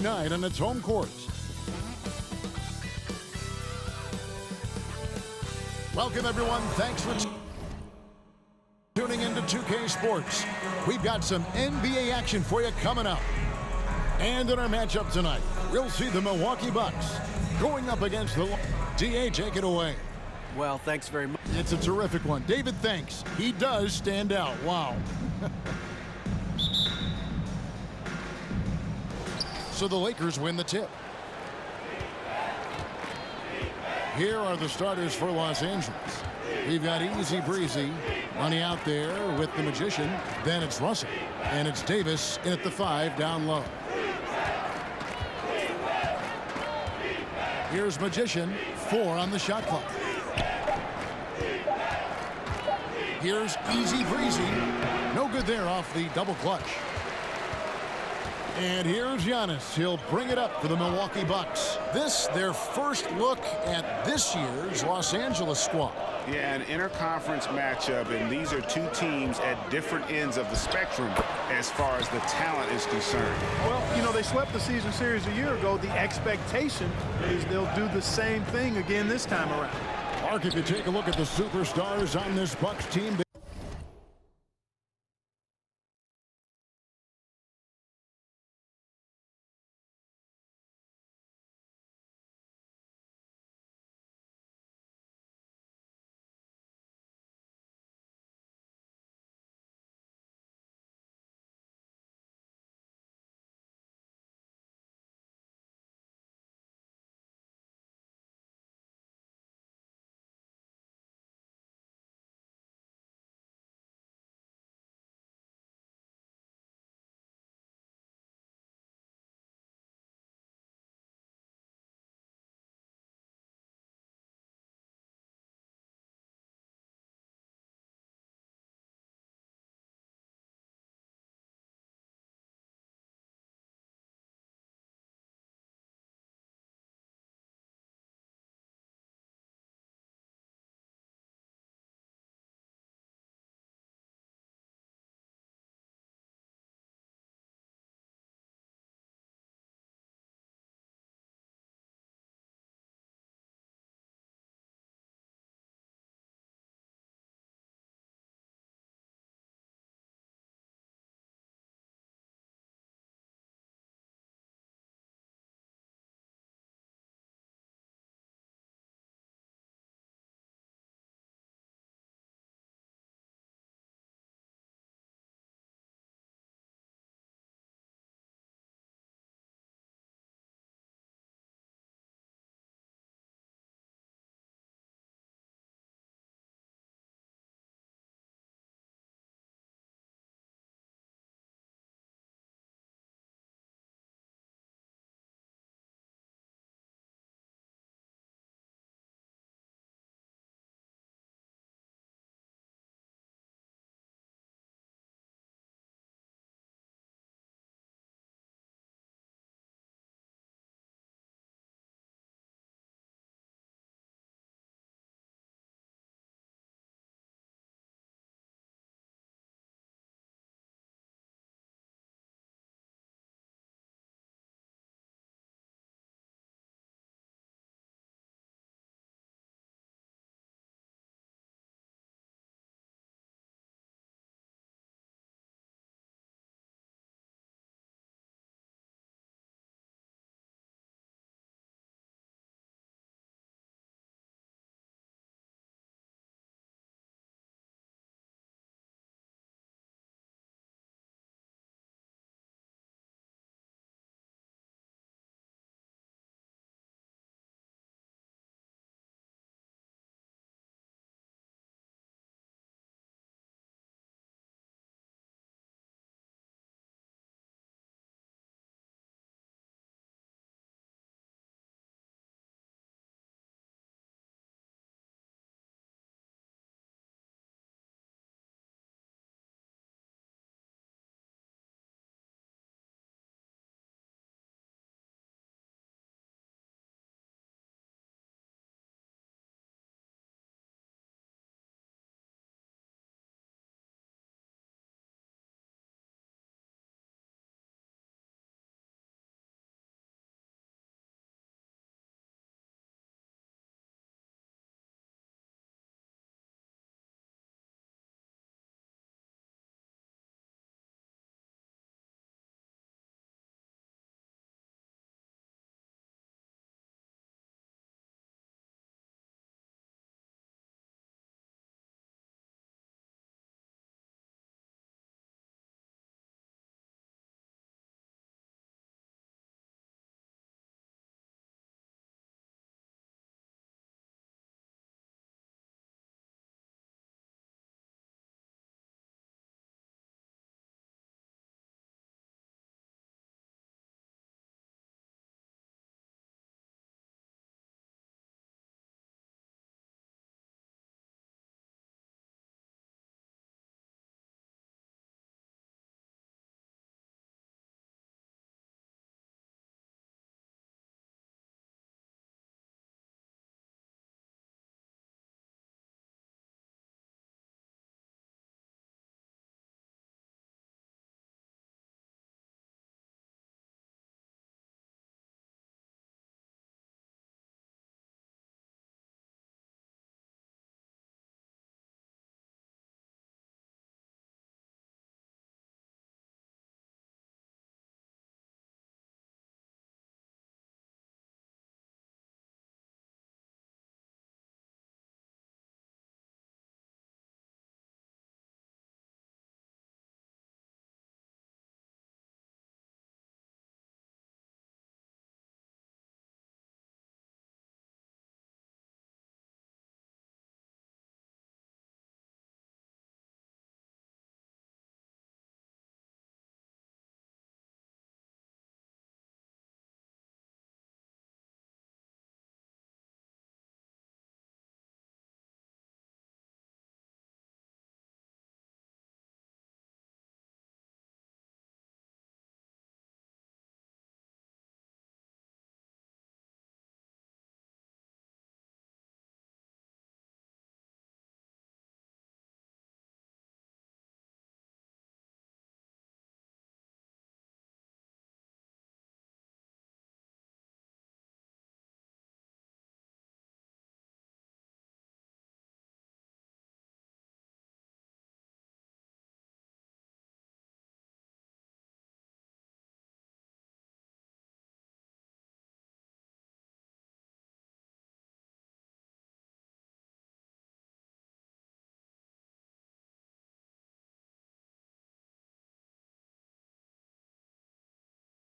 night on its home court. Welcome, everyone. Thanks for tuning into 2K Sports. We've got some NBA action for you coming up. And in our matchup tonight, we'll see the Milwaukee Bucks going up against the... DA, take it away. Well, thanks very much. It's a terrific one. David, thanks. He does stand out. Wow. So the Lakers win the tip. Here are the starters for Los Angeles. We've got Easy Breezy, Money out there with the Magician. Then it's Russell. And it's Davis in at the 5 down low. Here's Magician, 4 on the shot clock. Here's Easy Breezy. No good there off the double clutch. And here's Giannis. He'll bring it up for the Milwaukee Bucks. This, their first look at this year's Los Angeles squad. Yeah, an interconference matchup, and these are two teams at different ends of the spectrum as far as the talent is concerned. Well, you know, they swept the season series a year ago. The expectation is they'll do the same thing again this time around. Mark, if you take a look at the superstars on this Bucks team,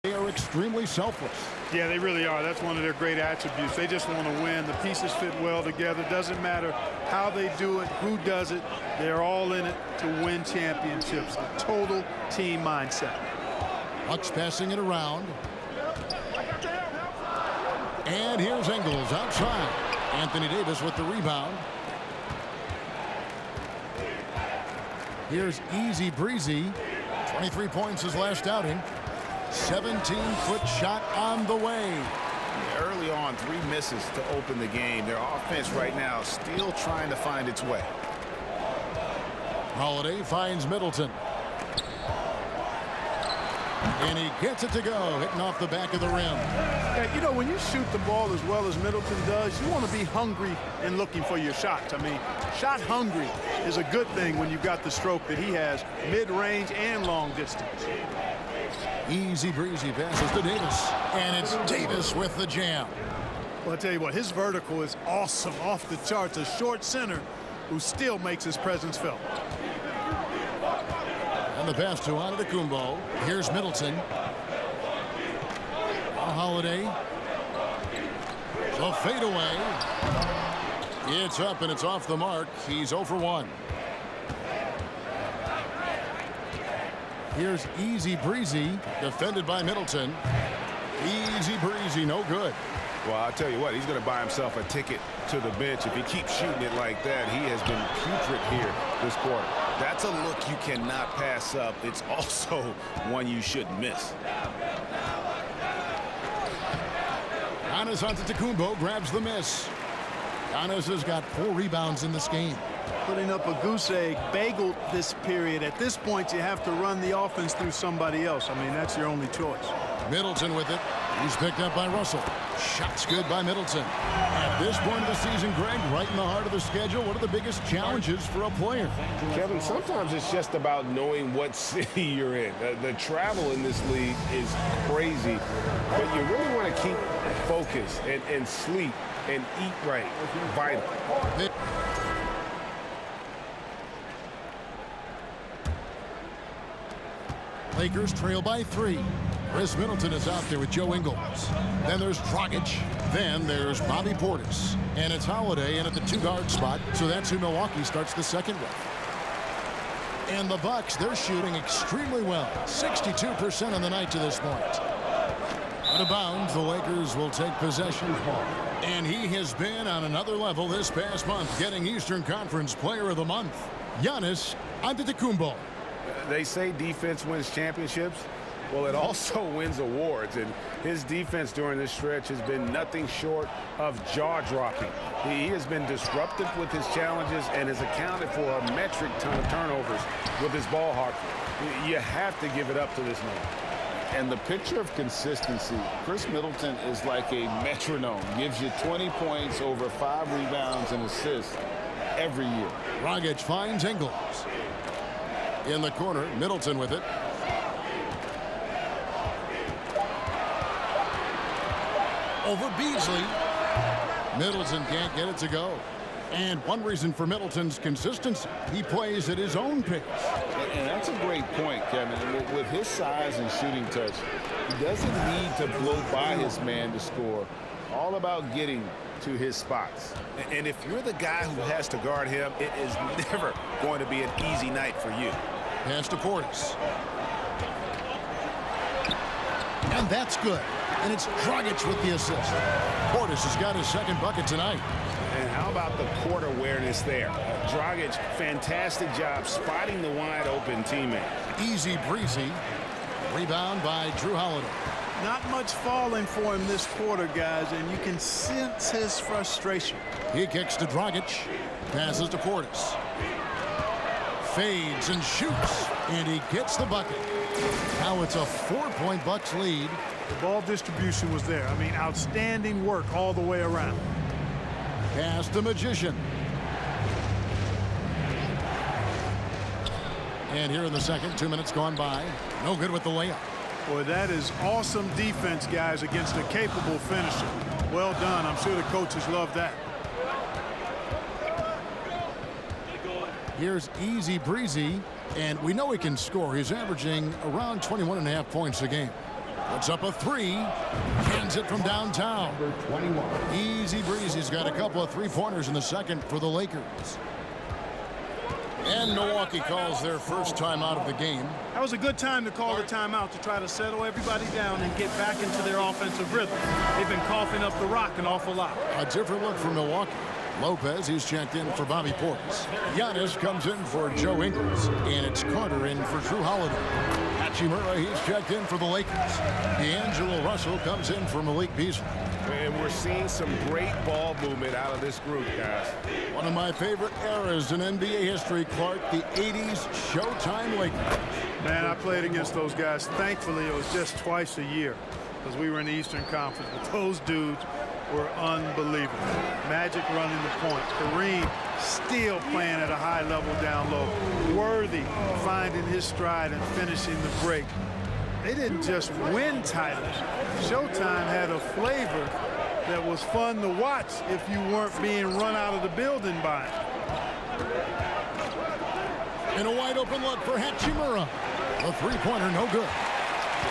They are extremely selfless. Yeah, they really are. That's one of their great attributes. They just want to win. The pieces fit well together. Doesn't matter how they do it, who does it. They're all in it to win championships. A total team mindset. Bucks passing it around. And here's Ingles outside. Anthony Davis with the rebound. Here's Easy Breezy. 23 points his last outing. 17-foot shot on the way. Early on, 3 misses to open the game. Their offense right now still trying to find its way. Holiday finds Middleton. And he gets it to go, hitting off the back of the rim. Yeah, you know, when you shoot the ball as well as Middleton does, you want to be hungry and looking for your shots. I mean, shot hungry is a good thing when you've got the stroke that he has, mid-range and long distance. Easy Breezy passes to Davis. And it's Davis with the jam. Well, I'll tell you what, his vertical is awesome, off the charts. A short center who still makes his presence felt. And the pass to Antetokounmpo. Here's Middleton. Holiday. The fadeaway. It's up and it's off the mark. He's 0 for 1. Here's Easy Breezy, defended by Middleton. Easy Breezy, no good. Well, I'll tell you what, he's going to buy himself a ticket to the bench. If he keeps shooting it like that, he has been putrid here this quarter. That's a look you cannot pass up. It's also one you shouldn't miss. Giannis Antetokounmpo grabs the miss. Giannis has got 4 rebounds in this game. Putting up a goose egg, bageled this period. At this point, you have to run the offense through somebody else. I mean, that's your only choice. Middleton with it. He's picked up by Russell. Shots good by Middleton. At this point of the season, Greg, right in the heart of the schedule, what are the biggest challenges for a player? Kevin, sometimes it's just about knowing what city you're in. The travel in this league is crazy, but you really want to keep focused and sleep and eat right. Vital. Lakers trail by 3. Chris Middleton is out there with Joe Ingles. Then there's Dragic. Then there's Bobby Portis. And it's Holiday in at the 2-guard spot, so that's who Milwaukee starts the second with. And the Bucks, they're shooting extremely well. 62% on the night to this point. Out of bounds, the Lakers will take possession. And he has been on another level this past month, getting Eastern Conference Player of the Month. Giannis Antetokounmpo. They say defense wins championships. Well, it also wins awards, and his defense during this stretch has been nothing short of jaw-dropping. He has been disruptive with his challenges and has accounted for a metric ton of turnovers with his ball hawking. You have to give it up to this man. And the picture of consistency, Chris Middleton is like a metronome. Gives you 20 points, over 5 rebounds and assists every year. Dragic finds Ingles. In the corner, Middleton with it. Over Beasley. Middleton can't get it to go. And one reason for Middleton's consistency, he plays at his own pace. And that's a great point, Kevin. With his size and shooting touch, he doesn't need to blow by his man to score. All about getting to his spots. And if you're the guy who has to guard him, it is never going to be an easy night for you. Pass to Portis. And that's good. And it's Dragic with the assist. Portis has got his second bucket tonight. And how about the court awareness there? Dragic, fantastic job spotting the wide open teammate. Easy Breezy. Rebound by Jrue Holiday. Not much falling for him this quarter, guys, and you can sense his frustration. He kicks to Dragic. Passes to Portis. Fades and shoots. And he gets the bucket. Now it's a 4-point Bucks lead. The ball distribution was there. I mean, outstanding work all the way around. Pass to Magician. And here in the second, 2 minutes gone by. No good with the layup. Boy, that is awesome defense, guys, against a capable finisher. Well done. I'm sure the coaches love that. Here's Easy Breezy. And we know he can score. He's averaging around 21.5 points a game. Puts up a three. Cans it from downtown. Easy breezy's got a couple of three-pointers in the second for the Lakers. And Milwaukee calls their first timeout of the game. That was a good time to call the timeout to try to settle everybody down and get back into their offensive rhythm. They've been coughing up the rock an awful lot. A different look for Milwaukee. Lopez, he's checked in for Bobby Portis. Giannis comes in for Joe Ingles. And it's Carter in for Drew Holiday. Hachimura, he's checked in for the Lakers. D'Angelo Russell comes in for Malik Beasley. And we're seeing some great ball movement out of this group, guys. One of my favorite eras in NBA history, Clark, the 80s Showtime Lakers. Man, I played against those guys. Thankfully, it was just twice a year because we were in the Eastern Conference. But those dudes were unbelievable. Magic running the point. Kareem still playing at a high level down low. Worthy finding his stride and finishing the break. They didn't just win titles. Showtime had a flavor that was fun to watch if you weren't being run out of the building by it. And a wide open look for Hachimura. A three-pointer, no good.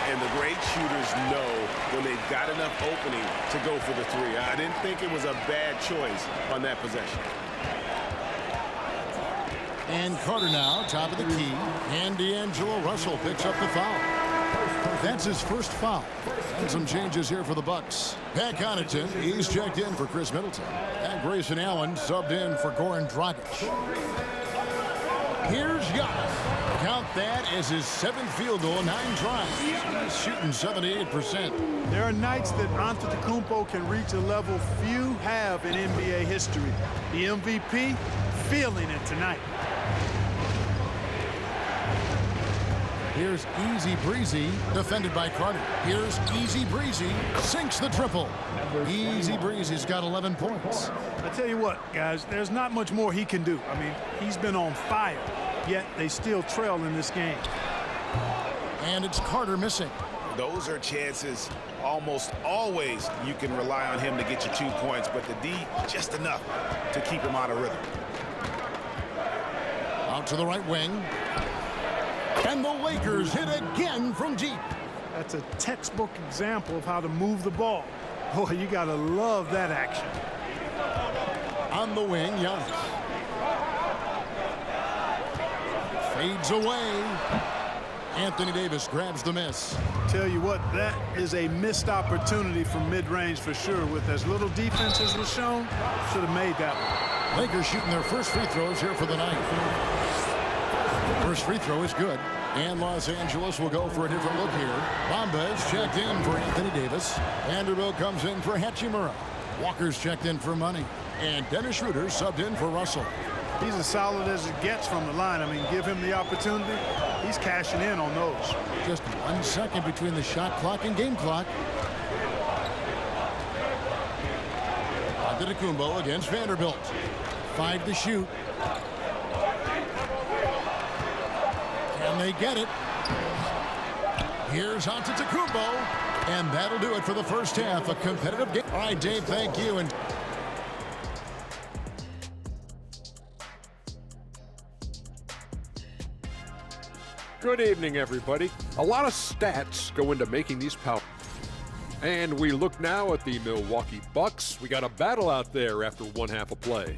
And the great shooters know when they've got enough opening to go for the three. I didn't think it was a bad choice on that possession. And Carter now, top of the key. And D'Angelo Russell picks up the foul. That's his first foul. And some changes here for the Bucks. Pat Connaughton, he's checked in for Chris Middleton. And Grayson Allen subbed in for Goran Dragic. Here's Giannis. Count that as his 7th field goal, 9 tries. He's shooting 78%. There are nights that Antetokounmpo can reach a level few have in NBA history. The MVP feeling it tonight. Here's Easy Breezy, defended by Carter. Here's Easy Breezy, sinks the triple. Easy Breezy's got 11 points. I tell you what, guys, there's not much more he can do. I mean, he's been on fire, yet they still trail in this game. And it's Carter missing. Those are chances almost always you can rely on him to get you 2 points, but the D just enough to keep him out of rhythm. Out to the right wing. And the Lakers hit again from deep. That's a textbook example of how to move the ball. Boy, you gotta love that action. On the wing, Giannis. Fades away. Anthony Davis grabs the miss. Tell you what, that is a missed opportunity from mid-range for sure. With as little defense as was shown, should have made that one. Lakers shooting their first free throws here for the night. First free throw is good. And Los Angeles will go for a different look here. Bombas checked in for Anthony Davis. Vanderbilt comes in for Hachimura. Walker's checked in for Money. And Dennis Schroeder subbed in for Russell. He's as solid as it gets from the line. I mean, give him the opportunity. He's cashing in on those. Just 1 second between the shot clock and game clock. Antetokounmpo against Vanderbilt. 5 to shoot. Can they get it? Here's Antetokounmpo. And that'll do it for the first half. A competitive game. All right, Dave, thank you. And good evening, everybody. A lot of stats go into making these power. And we look now at the Milwaukee Bucks. We got a battle out there after 1 half of play.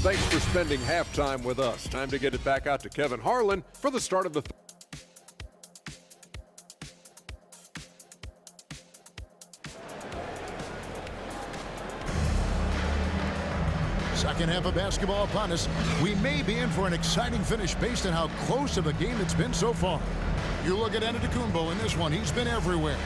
Thanks for spending halftime with us. Time to get it back out to Kevin Harlan for the start of the second half of basketball upon us. We may be in for an exciting finish based on how close of a game it's been so far. You look at Antetokounmpo in this one. He's been everywhere.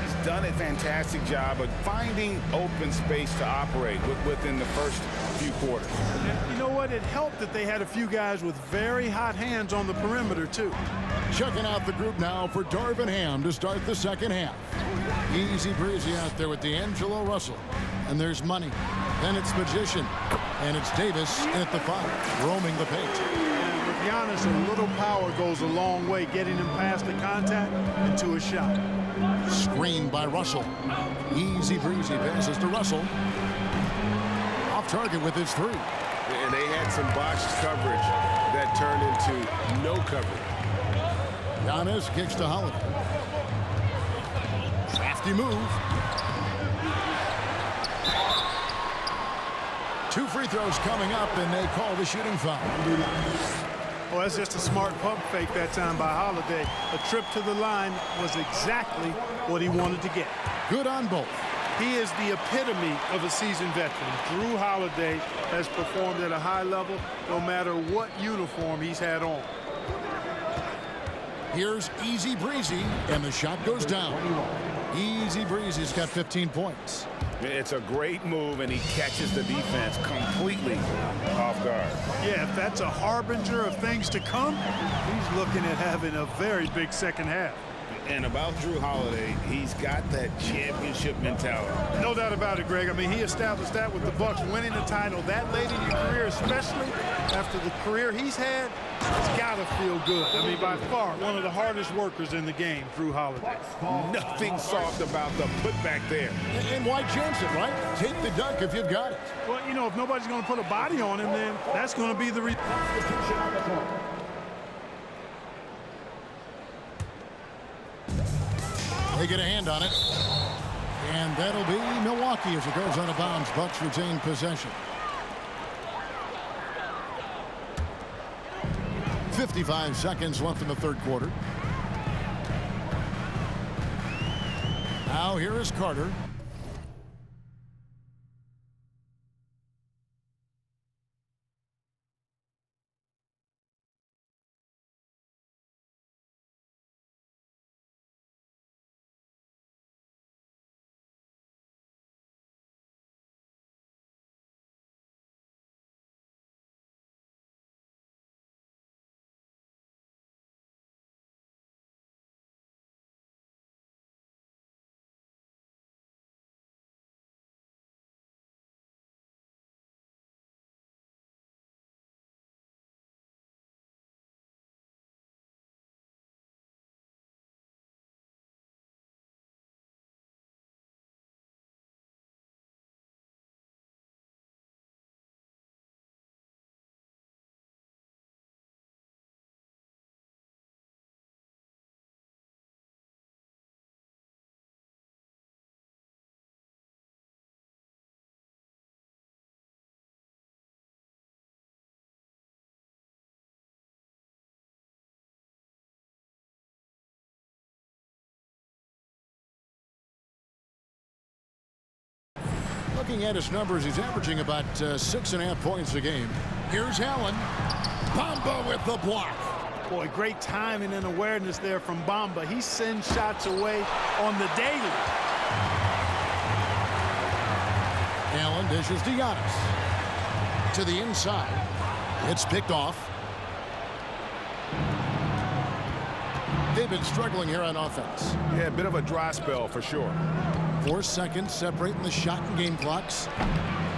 He's done a fantastic job of finding open space to operate within the first few quarters. And you know what? It helped that they had a few guys with very hot hands on the perimeter, too. Checking out the group now for Darvin Ham to start the second half. Easy breezy out there with D'Angelo Russell. And there's Money. Then it's Magician. And it's Davis in at the 5, roaming the paint. And with Giannis, a little power goes a long way, getting him past the contact and to a shot. Screened by Russell. Easy breezy passes to Russell. Off target with his 3. And they had some botched coverage that turned into no coverage. Giannis kicks to Holiday. Nifty move. 2 free throws coming up, and they call the shooting foul. Well, that's just a smart pump fake that time by Holiday. A trip to the line was exactly what he wanted to get. Good on both. He is the epitome of a seasoned veteran. Jrue Holiday has performed at a high level no matter what uniform he's had on. Here's Easy Breezy, and the shot goes down. Easy Breezy's got 15 points. It's a great move, and he catches the defense completely off guard. Yeah, if that's a harbinger of things to come, he's looking at having a very big second half. And about Jrue Holiday, he's got that championship mentality. No doubt about it, Greg. I mean, he established that with the Bucks winning the title that late in your career, especially after the career he's had. It's got to feel good. I mean, by far, one of the hardest workers in the game, Jrue Holiday. Nothing soft about the putback there. And why chance it, right? Take the dunk if you've got it. Well, you know, if nobody's going to put a body on him, then that's going to be the reason. They get a hand on it. And that'll be Milwaukee as it goes out of bounds. Bucks retain possession. 55 seconds left in the third quarter. Now here is Carter. Looking at his numbers, he's averaging about 6.5 points a game. Here's Allen. Bamba with the block. Boy, great timing and awareness there from Bamba. He sends shots away on the daily. Allen dishes to Giannis. To the inside. It's picked off. They've been struggling here on offense. Yeah, a bit of a dry spell for sure. 4 seconds separating the shot and game clocks.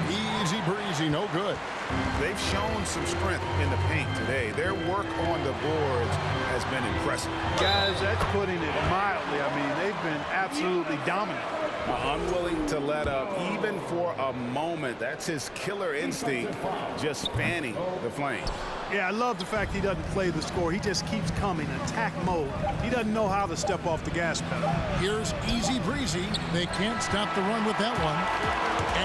Easy breezy, no good. They've shown some strength in the paint today. Their work on the boards has been impressive. Guys, that's putting it mildly. I mean, they've been absolutely dominant. Unwilling to let up even for a moment. That's his killer instinct, just fanning the flames. Yeah, I love the fact he doesn't play the score. He just keeps coming, attack mode. He doesn't know how to step off the gas pedal. Here's Easy Breezy. They can't stop the run with that one.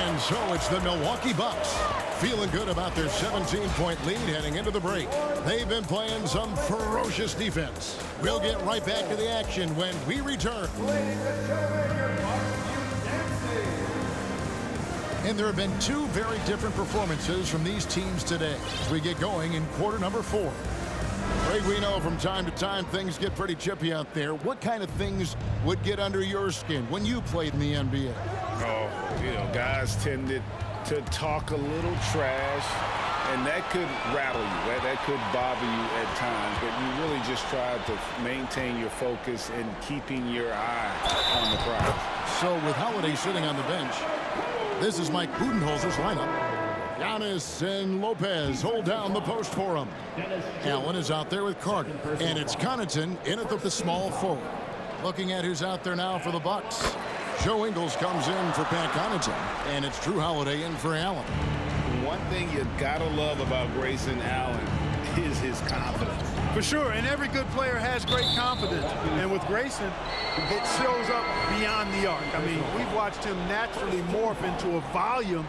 And so it's the Milwaukee Bucks feeling good about their 17-point lead heading into the break. They've been playing some ferocious defense. We'll get right back to the action when we return. And there have been two very different performances from these teams today as we get going in quarter number 4. Greg, we know from time to time things get pretty chippy out there. What kind of things would get under your skin when you played in the NBA? Oh, you know, guys tended to talk a little trash, and that could rattle you. That could bother you at times, but you really just tried to maintain your focus and keeping your eye on the prize. So with Holiday sitting on the bench, this is Mike Budenholzer's lineup. Giannis and Lopez hold down the post for him. Allen is out there with Carter, and it's Connaughton in at the small forward. Looking at who's out there now for the Bucks. Joe Ingles comes in for Pat Connaughton, and it's Jrue Holiday in for Allen. One thing you gotta love about Grayson Allen is his confidence. For sure, and every good player has great confidence. And with Grayson, it shows up beyond the arc. I mean, we've watched him naturally morph into a volume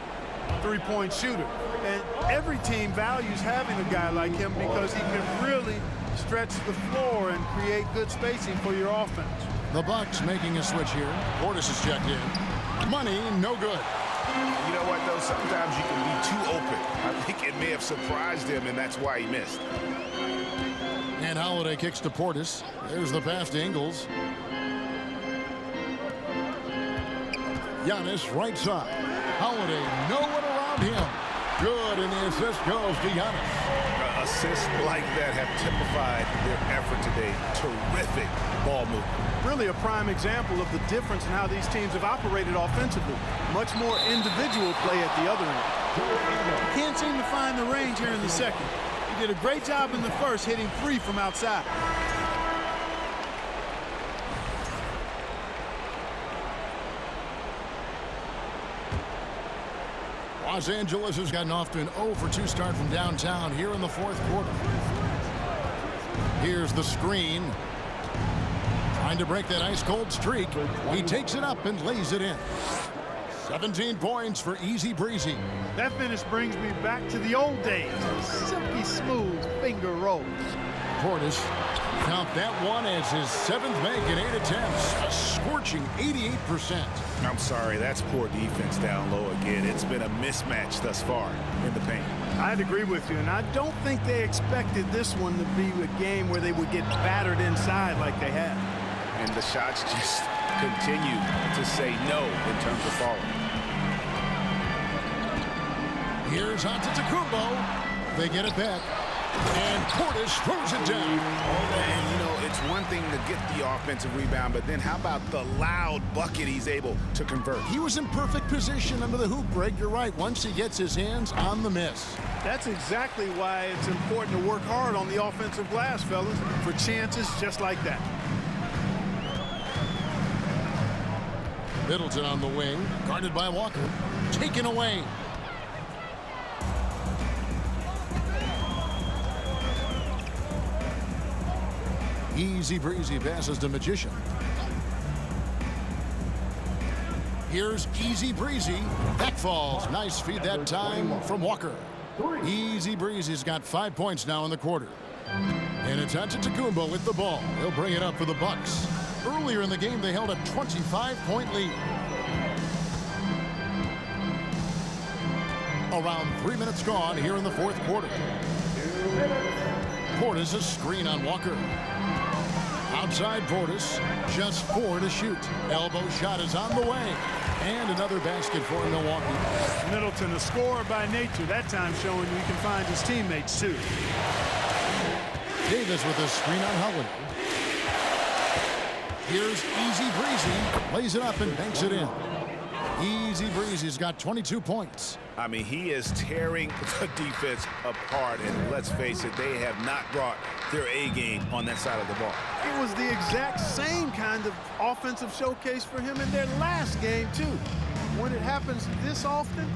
three-point shooter. And every team values having a guy like him because he can really stretch the floor and create good spacing for your offense. The Bucks making a switch here. Portis is checked in. Money, no good. You know what, though? Sometimes you can be too open. I think it may have surprised him, and that's why he missed. And Holiday kicks to Portis. There's the pass to Ingles. Giannis right side. Holiday, no one around him. Good, and the assist goes to Giannis. Assists like that have typified their effort today. Terrific ball movement. Really a prime example of the difference in how these teams have operated offensively. Much more individual play at the other end. Can't seem to find the range here in the second. He did a great job in the first, hitting 3 from outside. Los Angeles has gotten off to an 0-for-2 start from downtown here in the fourth quarter. Here's the screen. Trying to break that ice-cold streak. He takes it up and lays it in. 17 points for Easy Breezy. That finish brings me back to the old days. Silky smooth finger rolls. Portis, count that one as his 7th make in 8 attempts. A scorching 88%. I'm sorry, that's poor defense down low again. It's been a mismatch thus far in the paint. I'd agree with you, and I don't think they expected this one to be a game where they would get battered inside like they have. And the shots just continue to say no in terms of falling. Here's Antetokounmpo. They get it back. And Portis throws it down. And, you know, it's one thing to get the offensive rebound, but then how about the loud bucket he's able to convert? He was in perfect position under the hoop break. You're right. Once he gets his hands on the miss. That's exactly why it's important to work hard on the offensive glass, fellas, for chances just like that. Middleton on the wing, guarded by Walker. Taken away. Easy Breezy passes to Magician. Here's Easy Breezy. Back falls. Nice feed that time from Walker. Easy Breezy's got 5 points now in the quarter. And it's Antetokounmpo with the ball. He'll bring it up for the Bucks. Earlier in the game, they held a 25-point lead. Around 3 minutes gone here in the fourth quarter. Portis a screen on Walker. Outside Portis, just 4 to shoot. Elbow shot is on the way. And another basket for Milwaukee. Middleton, a scorer by nature, that time showing he can find his teammates too. Davis with a screen on Holiday. Here's Easy Breezy. Lays it up and banks it in. Easy Breezy's got 22 points. I mean, he is tearing the defense apart, and let's face it, they have not brought their A game on that side of the ball. It was the exact same kind of offensive showcase for him in their last game, too. When it happens this often,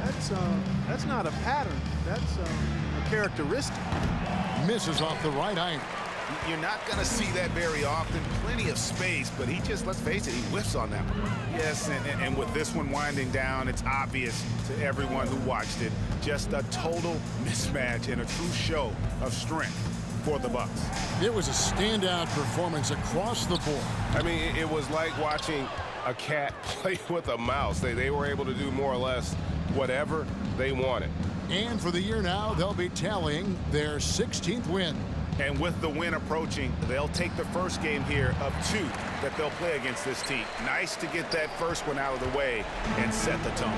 that's not a pattern. That's a characteristic. Misses off the right iron. You're not going to see that very often. Plenty of space, but he just, let's face it, he whiffs on that one. Yes, and with this one winding down, it's obvious to everyone who watched it. Just a total mismatch and a true show of strength for the Bucks. It was a standout performance across the board. I mean, it was like watching a cat play with a mouse. They were able to do more or less whatever they wanted. And for the year now, they'll be tallying their 16th win. And with the win approaching, they'll take the first game here of 2 that they'll play against this team. Nice to get that first one out of the way and set the tone.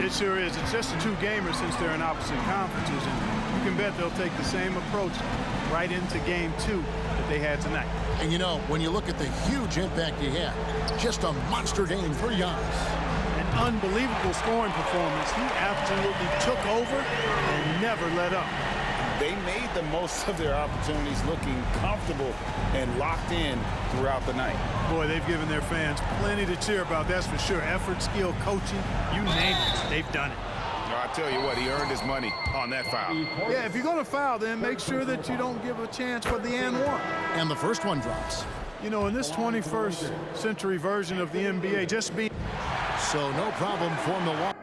It sure is. It's just a 2-gamer since they're in opposite conferences, and you can bet they'll take the same approach right into game 2 that they had tonight. And you know, when you look at the huge impact he had, just a monster game for Giannis. An unbelievable scoring performance. He absolutely took over and never let up. They made the most of their opportunities, looking comfortable and locked in throughout the night. Boy, they've given their fans plenty to cheer about, that's for sure. Effort, skill, coaching, you name it, they've done it. I tell you what, he earned his money on that foul. Yeah, if you're going to foul, then make sure that you don't give a chance for the and one. And the first one drops. You know, in this 21st century version of the NBA, just being... So no problem for Milwaukee.